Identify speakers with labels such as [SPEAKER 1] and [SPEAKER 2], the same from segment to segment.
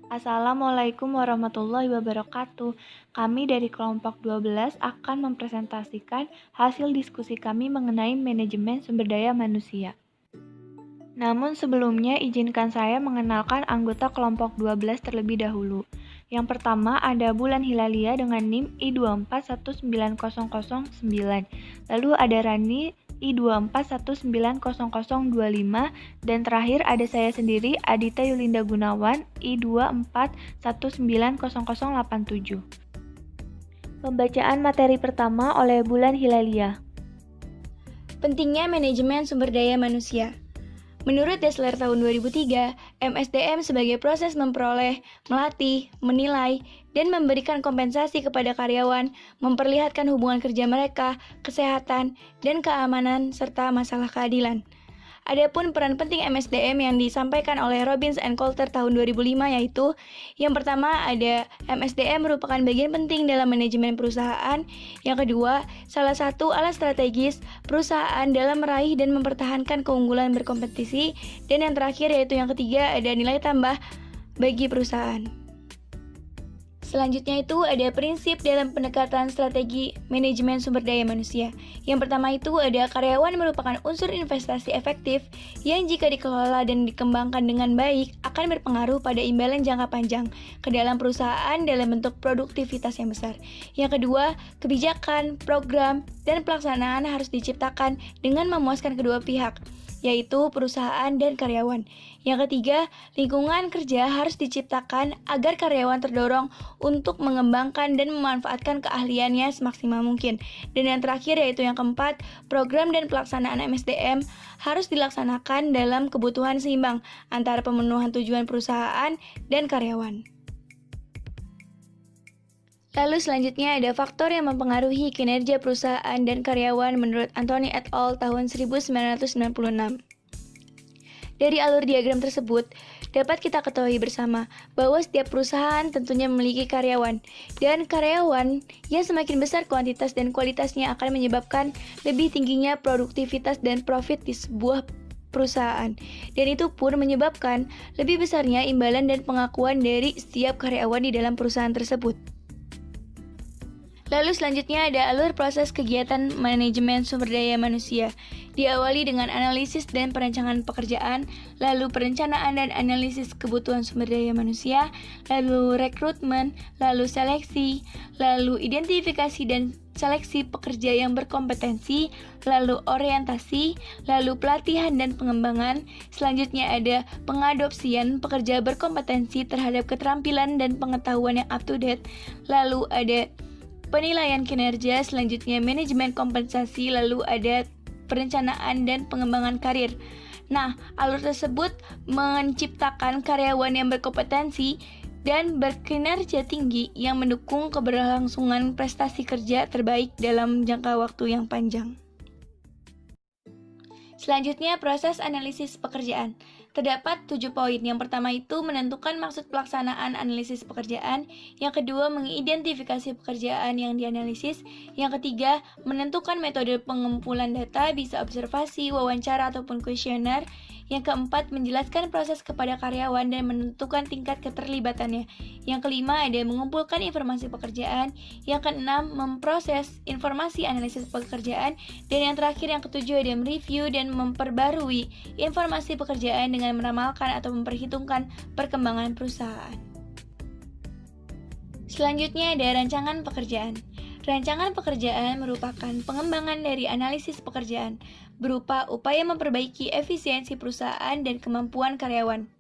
[SPEAKER 1] Assalamualaikum warahmatullahi wabarakatuh. Kami dari kelompok 12 akan mempresentasikan hasil diskusi kami mengenai manajemen sumber daya manusia. Namun sebelumnya izinkan saya mengenalkan anggota kelompok 12 terlebih dahulu. Yang pertama ada Bulan Hilalia dengan NIM I2419009. Lalu ada Rani I2419025 dan terakhir ada saya sendiri Adita Yulinda Gunawan I2419087. Pembacaan materi pertama oleh Bulan Hilalia.
[SPEAKER 2] Pentingnya manajemen sumber daya manusia. Menurut Dassler tahun 2003, MSDM sebagai proses memperoleh, melatih, menilai, dan memberikan kompensasi kepada karyawan, memperlihatkan hubungan kerja mereka, kesehatan, dan keamanan, serta masalah keadilan. Adapun peran penting MSDM yang disampaikan oleh Robbins and Coulter tahun 2005 yaitu yang pertama ada MSDM merupakan bagian penting dalam manajemen perusahaan. Yang kedua, salah satu alat strategis perusahaan dalam meraih dan mempertahankan keunggulan berkompetisi. Dan yang terakhir yaitu yang ketiga ada nilai tambah bagi perusahaan. Selanjutnya itu ada prinsip dalam pendekatan strategi manajemen sumber daya manusia. Yang pertama itu ada karyawan merupakan unsur investasi efektif yang jika dikelola dan dikembangkan dengan baik akan berpengaruh pada imbalan jangka panjang ke dalam perusahaan dalam bentuk produktivitas yang besar. Yang kedua, kebijakan, program, dan pelaksanaan harus diciptakan dengan memuaskan kedua pihak, yaitu perusahaan dan karyawan. Yang ketiga, lingkungan kerja harus diciptakan agar karyawan terdorong untuk mengembangkan dan memanfaatkan keahliannya semaksimal mungkin. Dan yang terakhir yaitu yang keempat, program dan pelaksanaan MSDM harus dilaksanakan dalam kebutuhan seimbang antara pemenuhan tujuan perusahaan dan karyawan. Lalu selanjutnya ada faktor yang mempengaruhi kinerja perusahaan dan karyawan menurut Anthony et al. Tahun 1996. Dari alur diagram tersebut, dapat kita ketahui bersama bahwa setiap perusahaan tentunya memiliki karyawan, dan karyawan yang semakin besar kuantitas dan kualitasnya akan menyebabkan lebih tingginya produktivitas dan profit di sebuah perusahaan. Dan itu pun menyebabkan lebih besarnya imbalan dan pengakuan dari setiap karyawan di dalam perusahaan tersebut. Lalu selanjutnya ada alur proses kegiatan manajemen sumber daya manusia. Diawali dengan analisis dan perencanaan pekerjaan, lalu perencanaan dan analisis kebutuhan sumber daya manusia, lalu rekrutmen, lalu seleksi, lalu identifikasi dan seleksi pekerja yang berkompetensi, lalu orientasi, lalu pelatihan dan pengembangan. Selanjutnya ada pengadopsian pekerja berkompetensi terhadap keterampilan dan pengetahuan yang up to date, lalu ada penilaian kinerja, selanjutnya manajemen kompensasi, lalu ada perencanaan dan pengembangan karir. Nah, alur tersebut menciptakan karyawan yang berkompetensi dan berkinerja tinggi yang mendukung keberlangsungan prestasi kerja terbaik dalam jangka waktu yang panjang. Selanjutnya, proses analisis pekerjaan. Terdapat 7 poin. Yang pertama itu menentukan maksud pelaksanaan analisis pekerjaan. Yang kedua, mengidentifikasi pekerjaan yang dianalisis. Yang ketiga, menentukan metode pengumpulan data, bisa observasi, wawancara, ataupun kuesioner. Yang keempat, menjelaskan proses kepada karyawan dan menentukan tingkat keterlibatannya. Yang kelima, ada mengumpulkan informasi pekerjaan. Yang keenam, memproses informasi analisis pekerjaan. Dan yang terakhir, yang ketujuh, ada mereview dan memperbarui informasi pekerjaan dengan meramalkan atau memperhitungkan perkembangan perusahaan. Selanjutnya ada rancangan pekerjaan. Rancangan pekerjaan merupakan pengembangan dari analisis pekerjaan, berupa upaya memperbaiki efisiensi perusahaan dan kemampuan karyawan.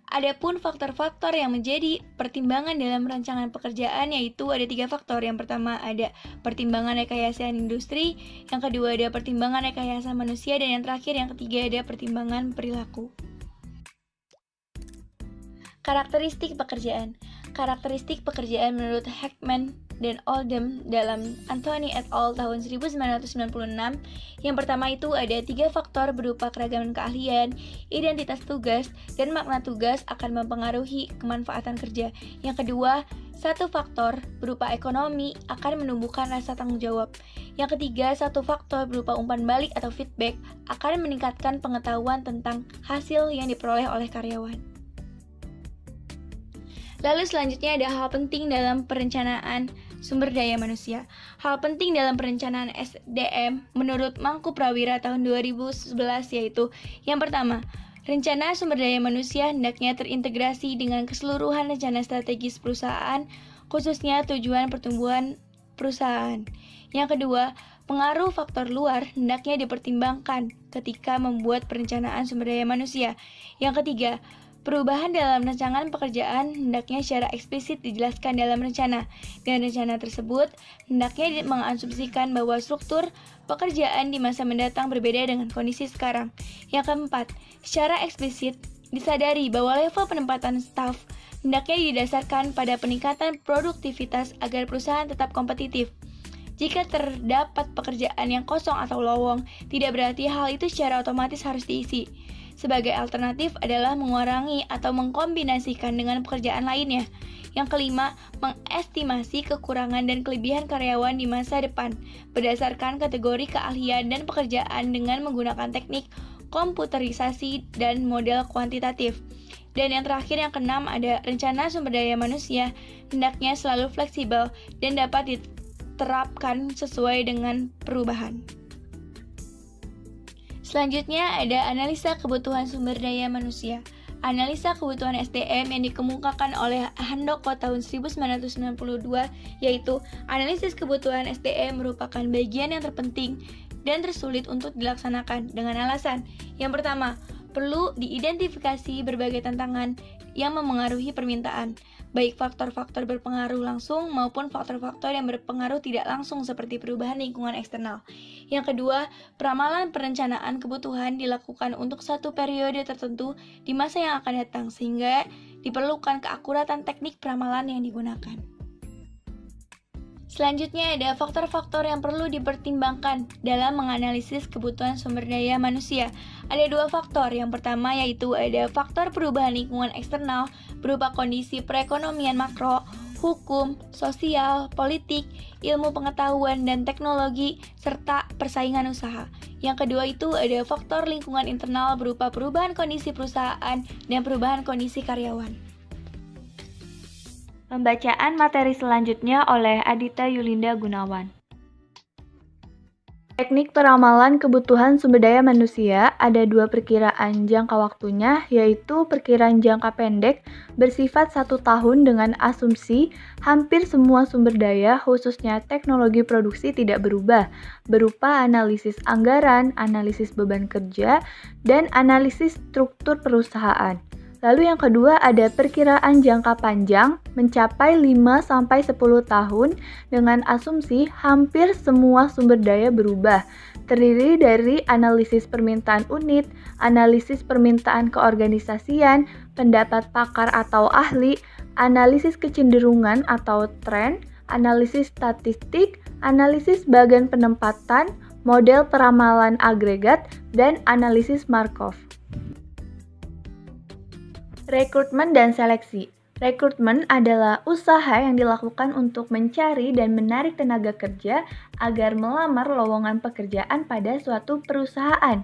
[SPEAKER 2] Adapun faktor-faktor yang menjadi pertimbangan dalam rancangan pekerjaan yaitu ada 3 faktor. Yang pertama ada pertimbangan rekayasa industri, yang kedua ada pertimbangan rekayasa manusia, dan yang terakhir yang ketiga ada pertimbangan perilaku. Karakteristik pekerjaan. Karakteristik pekerjaan menurut Heckman dan Oldham dalam Anthony et al. Tahun 1996. Yang pertama itu ada 3 faktor berupa keragaman keahlian, identitas tugas, dan makna tugas akan mempengaruhi kemanfaatan kerja. Yang kedua, 1 faktor berupa ekonomi akan menumbuhkan rasa tanggung jawab. Yang ketiga, 1 faktor berupa umpan balik atau feedback akan meningkatkan pengetahuan tentang hasil yang diperoleh oleh karyawan. Lalu selanjutnya ada hal penting dalam perencanaan sumber daya manusia. Hal penting dalam perencanaan SDM menurut Mangku Prawira tahun 2011 yaitu yang pertama, rencana sumber daya manusia hendaknya terintegrasi dengan keseluruhan rencana strategis perusahaan, khususnya tujuan pertumbuhan perusahaan. Yang kedua, pengaruh faktor luar hendaknya dipertimbangkan ketika membuat perencanaan sumber daya manusia. Yang ketiga, perubahan dalam rancangan pekerjaan hendaknya secara eksplisit dijelaskan dalam rencana, dan rencana tersebut hendaknya mengasumsikan bahwa struktur pekerjaan di masa mendatang berbeda dengan kondisi sekarang. Yang keempat, secara eksplisit disadari bahwa level penempatan staf hendaknya didasarkan pada peningkatan produktivitas agar perusahaan tetap kompetitif. Jika terdapat pekerjaan yang kosong atau lowong, tidak berarti hal itu secara otomatis harus diisi. Sebagai alternatif adalah mengurangi atau mengkombinasikan dengan pekerjaan lainnya. Yang kelima, mengestimasi kekurangan dan kelebihan karyawan di masa depan berdasarkan kategori keahlian dan pekerjaan dengan menggunakan teknik komputerisasi dan model kuantitatif. Dan yang terakhir, yang keenam, ada rencana sumber daya manusia hendaknya selalu fleksibel dan dapat diterapkan sesuai dengan perubahan. Selanjutnya ada analisa kebutuhan sumber daya manusia. Analisa kebutuhan SDM yang dikemukakan oleh Handoko tahun 1992 yaitu analisis kebutuhan SDM merupakan bagian yang terpenting dan tersulit untuk dilaksanakan dengan alasan. Yang pertama, perlu diidentifikasi berbagai tantangan yang memengaruhi permintaan, baik faktor-faktor berpengaruh langsung maupun faktor-faktor yang berpengaruh tidak langsung seperti perubahan lingkungan eksternal. Yang kedua, peramalan perencanaan kebutuhan dilakukan untuk satu periode tertentu di masa yang akan datang, sehingga diperlukan keakuratan teknik peramalan yang digunakan. Selanjutnya ada faktor-faktor yang perlu dipertimbangkan dalam menganalisis kebutuhan sumber daya manusia. Ada dua faktor. Yang pertama yaitu ada faktor perubahan lingkungan eksternal berupa kondisi perekonomian makro, hukum, sosial, politik, ilmu pengetahuan dan teknologi, serta persaingan usaha. Yang kedua itu ada faktor lingkungan internal berupa perubahan kondisi perusahaan dan perubahan kondisi karyawan.
[SPEAKER 1] Pembacaan materi selanjutnya oleh Adita Yulinda Gunawan. Teknik peramalan kebutuhan sumber daya manusia ada dua perkiraan jangka waktunya, yaitu perkiraan jangka pendek bersifat 1 tahun dengan asumsi hampir semua sumber daya, khususnya teknologi produksi tidak berubah, berupa analisis anggaran, analisis beban kerja, dan analisis struktur perusahaan. Lalu yang kedua ada perkiraan jangka panjang mencapai 5-10 tahun dengan asumsi hampir semua sumber daya berubah, terdiri dari analisis permintaan unit, analisis permintaan keorganisasian, pendapat pakar atau ahli, analisis kecenderungan atau tren, analisis statistik, analisis bagan penempatan, model peramalan agregat, dan analisis Markov. Rekrutmen dan seleksi. Rekrutmen adalah usaha yang dilakukan untuk mencari dan menarik tenaga kerja agar melamar lowongan pekerjaan pada suatu perusahaan.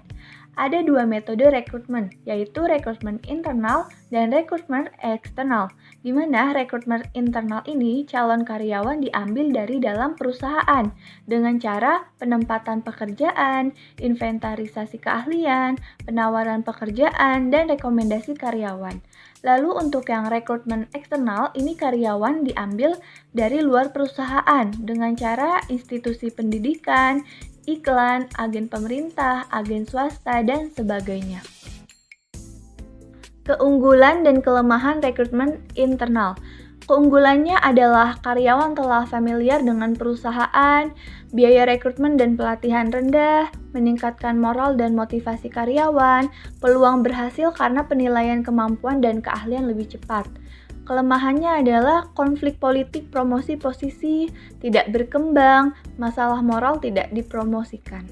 [SPEAKER 1] Ada dua metode rekrutmen, yaitu rekrutmen internal dan rekrutmen eksternal, di mana rekrutmen internal ini calon karyawan diambil dari dalam perusahaan dengan cara penempatan pekerjaan, inventarisasi keahlian, penawaran pekerjaan, dan rekomendasi karyawan. Lalu untuk yang rekrutmen eksternal, ini karyawan diambil dari luar perusahaan dengan cara institusi pendidikan, iklan, agen pemerintah, agen swasta, dan sebagainya. Keunggulan dan kelemahan rekrutmen internal. Keunggulannya adalah karyawan telah familiar dengan perusahaan, biaya rekrutmen dan pelatihan rendah, meningkatkan moral dan motivasi karyawan, peluang berhasil karena penilaian kemampuan dan keahlian lebih cepat. Kelemahannya adalah konflik politik promosi posisi, tidak berkembang, masalah moral tidak dipromosikan.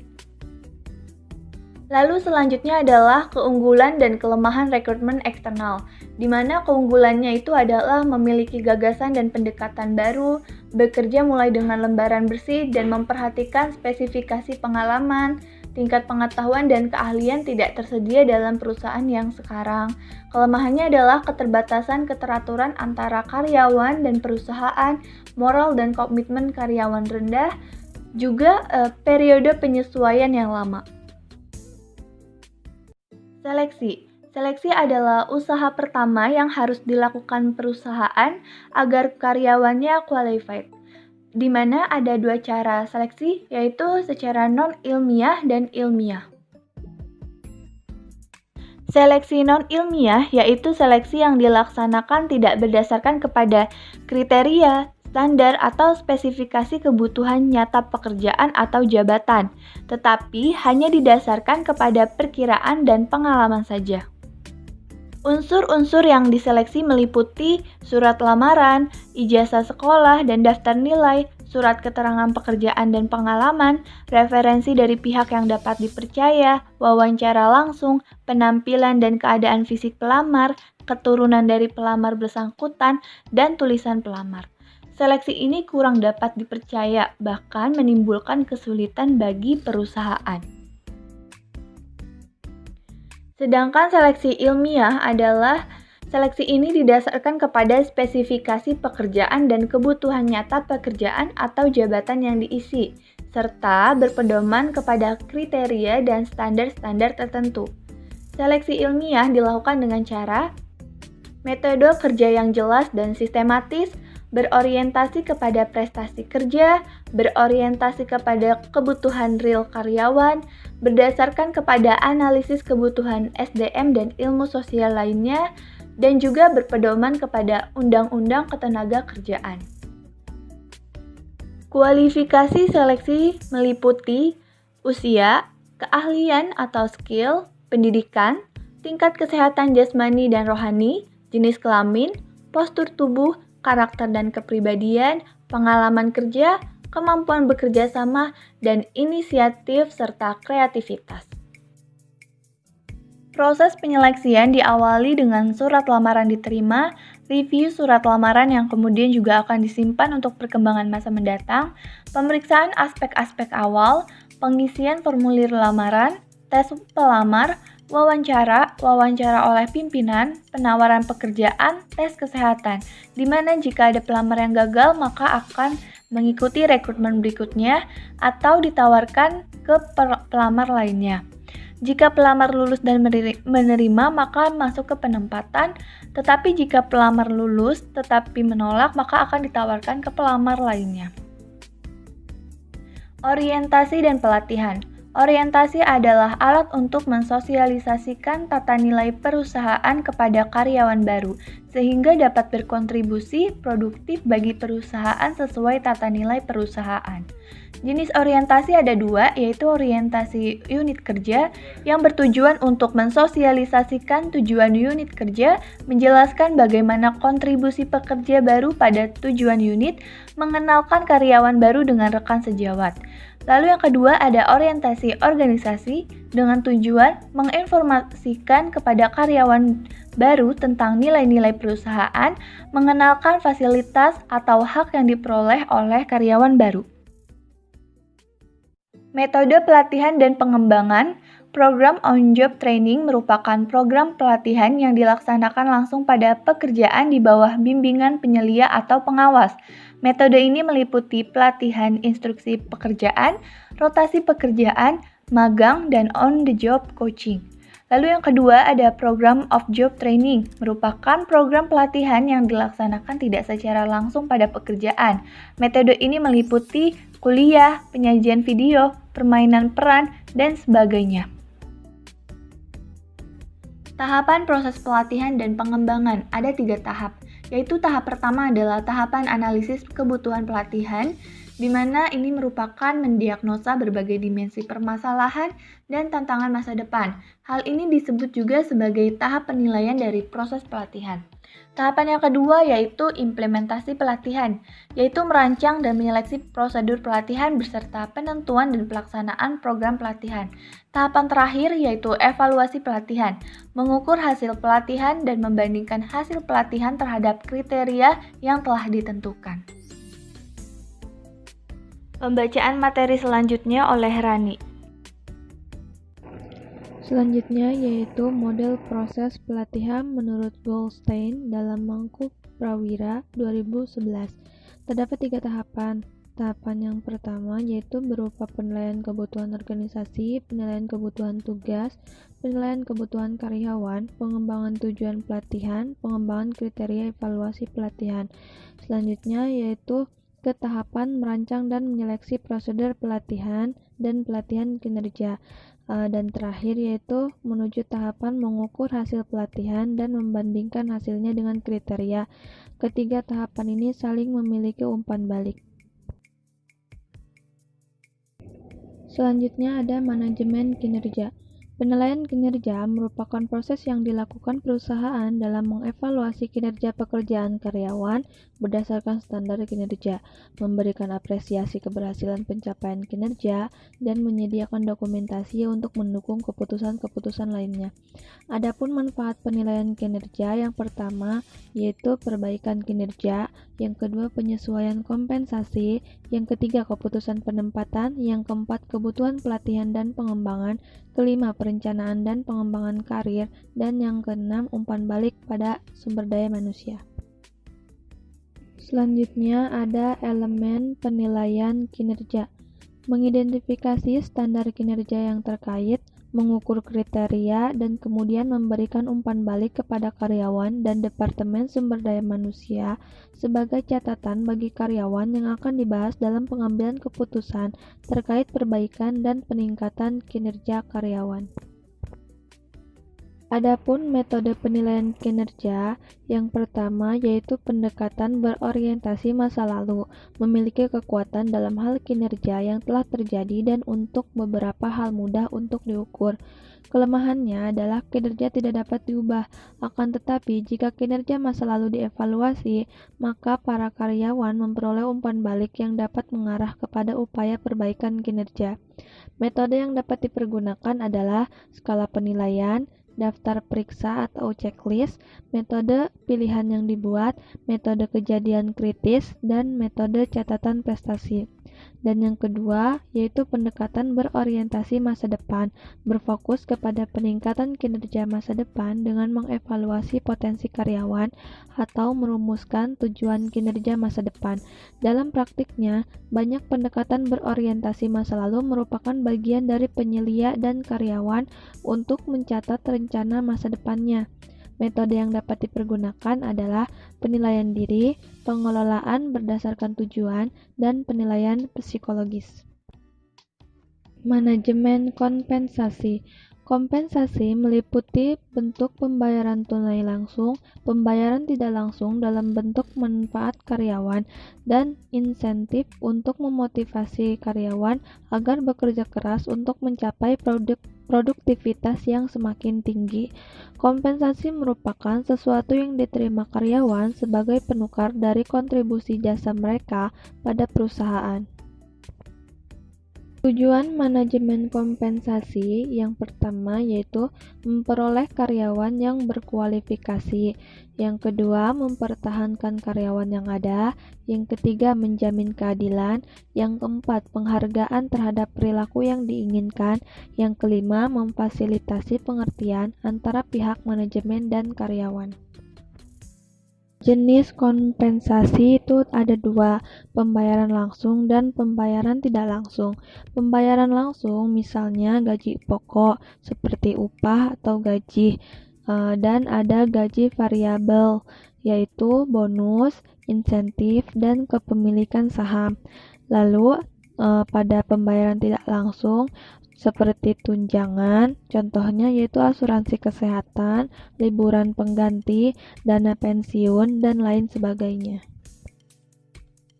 [SPEAKER 1] Lalu selanjutnya adalah keunggulan dan kelemahan rekrutmen eksternal, di mana keunggulannya itu adalah memiliki gagasan dan pendekatan baru, bekerja mulai dengan lembaran bersih dan memperhatikan spesifikasi pengalaman, tingkat pengetahuan dan keahlian tidak tersedia dalam perusahaan yang sekarang. Kelemahannya adalah keterbatasan keteraturan antara karyawan dan perusahaan, moral dan komitmen karyawan rendah, juga periode penyesuaian yang lama. Seleksi adalah usaha pertama yang harus dilakukan perusahaan agar karyawannya qualified, di mana ada dua cara seleksi, yaitu secara non-ilmiah dan ilmiah. Seleksi non-ilmiah yaitu seleksi yang dilaksanakan tidak berdasarkan kepada kriteria, standar, atau spesifikasi kebutuhan nyata pekerjaan atau jabatan, tetapi hanya didasarkan kepada perkiraan dan pengalaman saja. Unsur-unsur yang diseleksi meliputi surat lamaran, ijazah sekolah dan daftar nilai, surat keterangan pekerjaan dan pengalaman, referensi dari pihak yang dapat dipercaya, wawancara langsung, penampilan dan keadaan fisik pelamar, keturunan dari pelamar bersangkutan, dan tulisan pelamar. Seleksi ini kurang dapat dipercaya, bahkan menimbulkan kesulitan bagi perusahaan. Sedangkan seleksi ilmiah adalah seleksi ini didasarkan kepada spesifikasi pekerjaan dan kebutuhan nyata pekerjaan atau jabatan yang diisi, serta berpedoman kepada kriteria dan standar-standar tertentu. Seleksi ilmiah dilakukan dengan cara metode kerja yang jelas dan sistematis, berorientasi kepada prestasi kerja, berorientasi kepada kebutuhan real karyawan, berdasarkan kepada analisis kebutuhan SDM dan ilmu sosial lainnya, dan juga berpedoman kepada Undang-Undang Ketenagakerjaan. Kualifikasi seleksi meliputi usia, keahlian atau skill, pendidikan, tingkat kesehatan jasmani dan rohani, jenis kelamin, postur tubuh, karakter dan kepribadian, pengalaman kerja, kemampuan bekerja sama, dan inisiatif serta kreativitas. Proses penyeleksian diawali dengan surat lamaran diterima, review surat lamaran yang kemudian juga akan disimpan untuk perkembangan masa mendatang, pemeriksaan aspek-aspek awal, pengisian formulir lamaran, tes pelamar, wawancara oleh pimpinan, penawaran pekerjaan, tes kesehatan, di mana jika ada pelamar yang gagal maka akan mengikuti rekrutmen berikutnya atau ditawarkan ke pelamar lainnya. Jika pelamar lulus dan menerima maka masuk ke penempatan, tetapi jika pelamar lulus tetapi menolak maka akan ditawarkan ke pelamar lainnya. Orientasi dan pelatihan. Orientasi adalah alat untuk mensosialisasikan tata nilai perusahaan kepada karyawan baru, sehingga dapat berkontribusi produktif bagi perusahaan sesuai tata nilai perusahaan. Jenis orientasi ada dua, yaitu orientasi unit kerja yang bertujuan untuk mensosialisasikan tujuan unit kerja, menjelaskan bagaimana kontribusi pekerja baru pada tujuan unit, mengenalkan karyawan baru dengan rekan sejawat. Lalu yang kedua ada orientasi organisasi dengan tujuan menginformasikan kepada karyawan baru tentang nilai-nilai perusahaan, mengenalkan fasilitas atau hak yang diperoleh oleh karyawan baru. Metode pelatihan dan pengembangan. Program on-job training merupakan program pelatihan yang dilaksanakan langsung pada pekerjaan di bawah bimbingan penyelia atau pengawas. Metode ini meliputi pelatihan instruksi pekerjaan, rotasi pekerjaan, magang, dan on-the-job coaching. Lalu yang kedua ada program off-job training, merupakan program pelatihan yang dilaksanakan tidak secara langsung pada pekerjaan. Metode ini meliputi kuliah, penyajian video, permainan peran, dan sebagainya. Tahapan proses pelatihan dan pengembangan ada 3 tahap, yaitu tahap pertama adalah tahapan analisis kebutuhan pelatihan, di mana ini merupakan mendiagnosa berbagai dimensi permasalahan dan tantangan masa depan. Hal ini disebut juga sebagai tahap penilaian dari proses pelatihan. Tahapan yang kedua yaitu implementasi pelatihan, yaitu merancang dan menyeleksi prosedur pelatihan beserta penentuan dan pelaksanaan program pelatihan. Tahapan terakhir yaitu evaluasi pelatihan, mengukur hasil pelatihan dan membandingkan hasil pelatihan terhadap kriteria yang telah ditentukan. Pembacaan materi selanjutnya oleh Rani. Selanjutnya yaitu model proses pelatihan menurut Goldstein dalam Mangku Prawira 2011. Terdapat 3 tahapan. Tahapan yang pertama yaitu berupa penilaian kebutuhan organisasi, penilaian kebutuhan tugas, penilaian kebutuhan karyawan, pengembangan tujuan pelatihan, pengembangan kriteria evaluasi pelatihan. Selanjutnya yaitu ke tahapan merancang dan menyeleksi prosedur pelatihan dan pelatihan kinerja. Dan terakhir yaitu menuju tahapan mengukur hasil pelatihan dan membandingkan hasilnya dengan kriteria. Ketiga tahapan ini saling memiliki umpan balik. Selanjutnya ada manajemen kinerja. Penilaian kinerja merupakan proses yang dilakukan perusahaan dalam mengevaluasi kinerja pekerjaan karyawan berdasarkan standar kinerja, memberikan apresiasi keberhasilan pencapaian kinerja, dan menyediakan dokumentasi untuk mendukung keputusan-keputusan lainnya. Adapun manfaat penilaian kinerja yang pertama yaitu perbaikan kinerja, yang kedua penyesuaian kompensasi, yang ketiga keputusan penempatan, yang keempat kebutuhan pelatihan dan pengembangan, kelima perencanaan dan pengembangan karir, dan yang keenam umpan balik pada sumber daya manusia. Selanjutnya ada elemen penilaian kinerja. Mengidentifikasi standar kinerja yang terkait, mengukur kriteria, dan kemudian memberikan umpan balik kepada karyawan dan Departemen Sumber Daya Manusia sebagai catatan bagi karyawan yang akan dibahas dalam pengambilan keputusan terkait perbaikan dan peningkatan kinerja karyawan. Adapun metode penilaian kinerja, yang pertama yaitu pendekatan berorientasi masa lalu, memiliki kekuatan dalam hal kinerja yang telah terjadi dan untuk beberapa hal mudah untuk diukur. Kelemahannya adalah kinerja tidak dapat diubah, akan tetapi jika kinerja masa lalu dievaluasi, maka para karyawan memperoleh umpan balik yang dapat mengarah kepada upaya perbaikan kinerja. Metode yang dapat dipergunakan adalah skala penilaian, daftar periksa atau checklist, metode pilihan yang dibuat, metode kejadian kritis, dan metode catatan prestasi. Dan yang kedua, yaitu pendekatan berorientasi masa depan, berfokus kepada peningkatan kinerja masa depan dengan mengevaluasi potensi karyawan atau merumuskan tujuan kinerja masa depan. Dalam praktiknya, banyak pendekatan berorientasi masa lalu merupakan bagian dari penyelia dan karyawan untuk mencatat rencana masa depannya. Metode yang dapat dipergunakan adalah penilaian diri, pengelolaan berdasarkan tujuan, dan penilaian psikologis. Manajemen kompensasi. Kompensasi meliputi bentuk pembayaran tunai langsung, pembayaran tidak langsung dalam bentuk manfaat karyawan, dan insentif untuk memotivasi karyawan agar bekerja keras untuk mencapai produktivitas yang semakin tinggi. Kompensasi merupakan sesuatu yang diterima karyawan sebagai penukar dari kontribusi jasa mereka pada perusahaan. Tujuan manajemen kompensasi yang pertama yaitu memperoleh karyawan yang berkualifikasi, yang kedua mempertahankan karyawan yang ada, yang ketiga menjamin keadilan, yang keempat penghargaan terhadap perilaku yang diinginkan, yang kelima memfasilitasi pengertian antara pihak manajemen dan karyawan. Jenis kompensasi itu ada 2, pembayaran langsung dan pembayaran tidak langsung. Pembayaran langsung misalnya gaji pokok seperti upah atau gaji, dan ada gaji variabel yaitu bonus, insentif, dan kepemilikan saham. Lalu pada pembayaran tidak langsung seperti tunjangan, contohnya yaitu asuransi kesehatan, liburan pengganti, dana pensiun, dan lain sebagainya.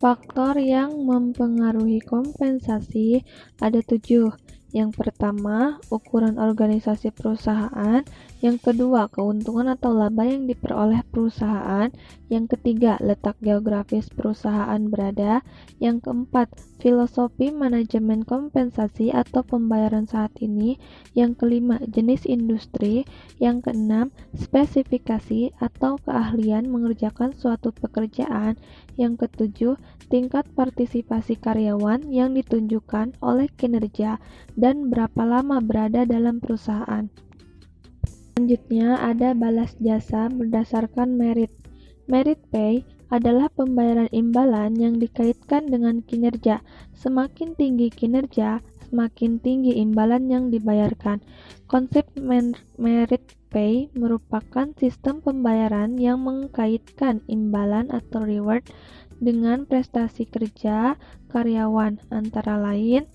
[SPEAKER 1] Faktor yang mempengaruhi kompensasi ada 7. Yang pertama, ukuran organisasi perusahaan.
[SPEAKER 3] Yang kedua, keuntungan atau laba yang diperoleh perusahaan. Yang ketiga, letak geografis perusahaan berada. Yang keempat, filosofi manajemen kompensasi atau pembayaran saat ini. Yang kelima, jenis industri. Yang keenam, spesifikasi atau keahlian mengerjakan suatu pekerjaan. Yang ketujuh, tingkat partisipasi karyawan yang ditunjukkan oleh kinerja dan berapa lama berada dalam perusahaan. Selanjutnya ada balas jasa berdasarkan merit. Merit pay adalah pembayaran imbalan yang dikaitkan dengan kinerja. Semakin tinggi kinerja, semakin tinggi imbalan yang dibayarkan. Konsep merit pay merupakan sistem pembayaran yang mengkaitkan imbalan atau reward dengan prestasi kerja karyawan, antara lain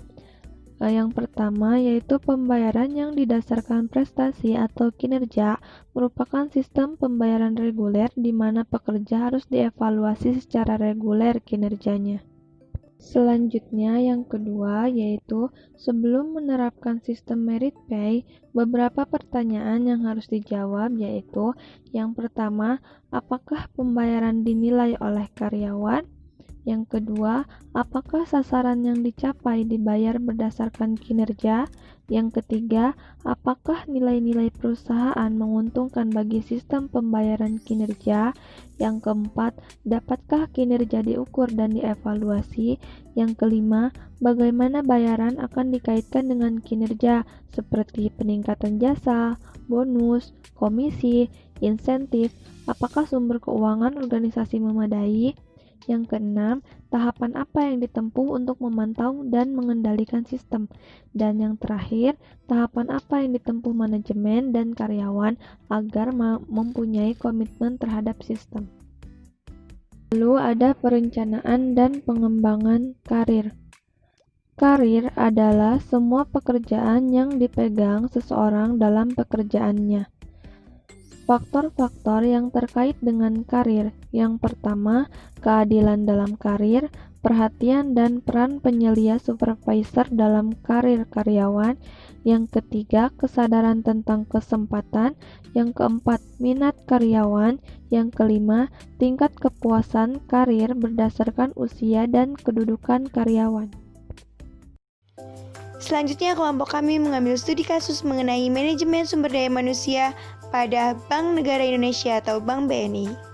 [SPEAKER 3] yang pertama yaitu pembayaran yang didasarkan prestasi atau kinerja merupakan sistem pembayaran reguler di mana pekerja harus dievaluasi secara reguler kinerjanya. Selanjutnya yang kedua yaitu sebelum menerapkan sistem merit pay, beberapa pertanyaan yang harus dijawab yaitu yang pertama, apakah pembayaran dinilai oleh karyawan? Yang kedua, apakah sasaran yang dicapai dibayar berdasarkan kinerja? Yang ketiga, apakah nilai-nilai perusahaan menguntungkan bagi sistem pembayaran kinerja? Yang keempat, dapatkah kinerja diukur dan dievaluasi? Yang kelima, bagaimana bayaran akan dikaitkan dengan kinerja seperti peningkatan jasa, bonus, komisi, insentif? Apakah sumber keuangan organisasi memadai? Yang keenam, tahapan apa yang ditempuh untuk memantau dan mengendalikan sistem? Dan yang terakhir, tahapan apa yang ditempuh manajemen dan karyawan agar mempunyai komitmen terhadap sistem? Lalu ada perencanaan dan pengembangan karir. Karir adalah semua pekerjaan yang dipegang seseorang dalam pekerjaannya. Faktor-faktor yang terkait dengan karir. Yang pertama, keadilan dalam karir, perhatian dan peran penyelia supervisor dalam karir karyawan. Yang ketiga, kesadaran tentang kesempatan. Yang keempat, minat karyawan. Yang kelima, tingkat kepuasan karir berdasarkan usia dan kedudukan karyawan.
[SPEAKER 2] Selanjutnya, kelompok kami mengambil studi kasus mengenai manajemen sumber daya manusia pada Bank Negara Indonesia atau Bank BNI.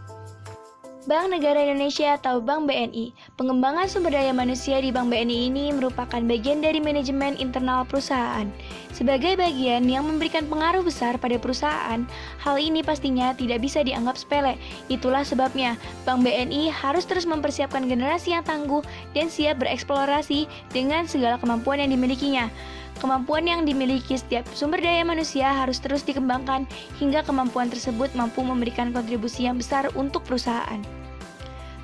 [SPEAKER 2] Bank Negara Indonesia atau Bank BNI. Pengembangan sumber daya manusia di Bank BNI ini merupakan bagian dari manajemen internal perusahaan. Sebagai bagian yang memberikan pengaruh besar pada perusahaan, hal ini pastinya tidak bisa dianggap sepele. Itulah sebabnya Bank BNI harus terus mempersiapkan generasi yang tangguh dan siap bereksplorasi dengan segala kemampuan yang dimilikinya. Kemampuan yang dimiliki setiap sumber daya manusia harus terus dikembangkan hingga kemampuan tersebut mampu memberikan kontribusi yang besar untuk perusahaan.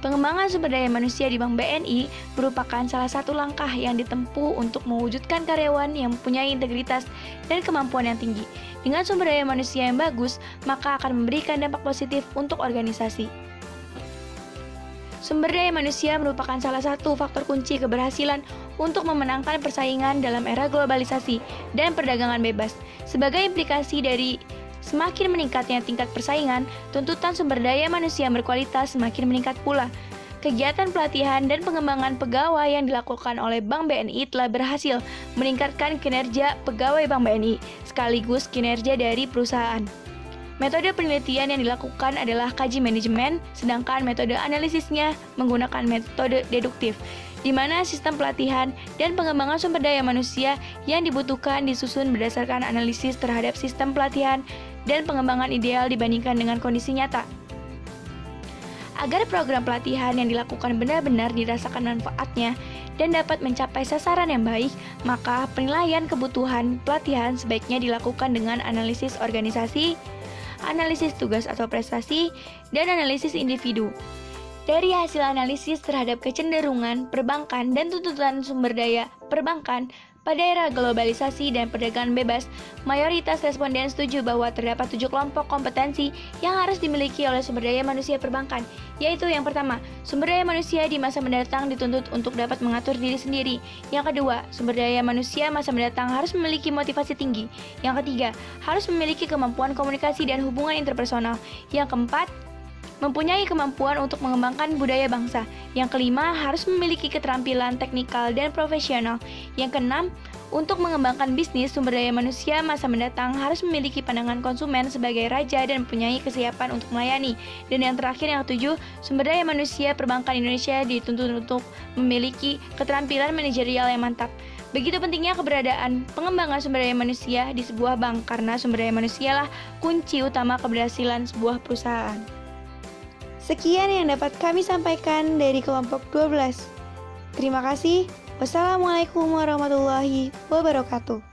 [SPEAKER 2] Pengembangan sumber daya manusia di Bank BNI merupakan salah satu langkah yang ditempuh untuk mewujudkan karyawan yang mempunyai integritas dan kemampuan yang tinggi. Dengan sumber daya manusia yang bagus, maka akan memberikan dampak positif untuk organisasi. Sumber daya manusia merupakan salah satu faktor kunci keberhasilan untuk memenangkan persaingan dalam era globalisasi dan perdagangan bebas. Sebagai implikasi dari semakin meningkatnya tingkat persaingan, tuntutan sumber daya manusia yang berkualitas semakin meningkat pula. Kegiatan pelatihan dan pengembangan pegawai yang dilakukan oleh Bank BNI telah berhasil meningkatkan kinerja pegawai Bank BNI, sekaligus kinerja dari perusahaan. Metode penelitian yang dilakukan adalah kaji manajemen, sedangkan metode analisisnya menggunakan metode deduktif, di mana sistem pelatihan dan pengembangan sumber daya manusia yang dibutuhkan disusun berdasarkan analisis terhadap sistem pelatihan dan pengembangan ideal dibandingkan dengan kondisi nyata. Agar program pelatihan yang dilakukan benar-benar dirasakan manfaatnya dan dapat mencapai sasaran yang baik, maka penilaian kebutuhan pelatihan sebaiknya dilakukan dengan analisis organisasi, analisis tugas atau prestasi, dan analisis individu. Dari hasil analisis terhadap kecenderungan perbankan dan tuntutan sumber daya perbankan, Pada era globalisasi dan perdagangan bebas, mayoritas responden setuju bahwa terdapat 7 kelompok kompetensi yang harus dimiliki oleh sumber daya manusia perbankan, yaitu yang pertama, sumber daya manusia di masa mendatang dituntut untuk dapat mengatur diri sendiri. Yang kedua, sumber daya manusia masa mendatang harus memiliki motivasi tinggi. Yang ketiga, harus memiliki kemampuan komunikasi dan hubungan interpersonal. Yang keempat, mempunyai kemampuan untuk mengembangkan budaya bangsa. Yang kelima, harus memiliki keterampilan teknikal dan profesional. Yang keenam, untuk mengembangkan bisnis, sumber daya manusia masa mendatang harus memiliki pandangan konsumen sebagai raja dan mempunyai kesiapan untuk melayani. Dan yang terakhir, yang ketujuh, sumber daya manusia perbankan Indonesia dituntut untuk memiliki keterampilan manajerial yang mantap. Begitu pentingnya keberadaan pengembangan sumber daya manusia di sebuah bank, karena sumber daya manusialah kunci utama keberhasilan sebuah perusahaan.
[SPEAKER 4] Sekian yang dapat kami sampaikan dari kelompok 12. Terima kasih. Wassalamualaikum warahmatullahi wabarakatuh.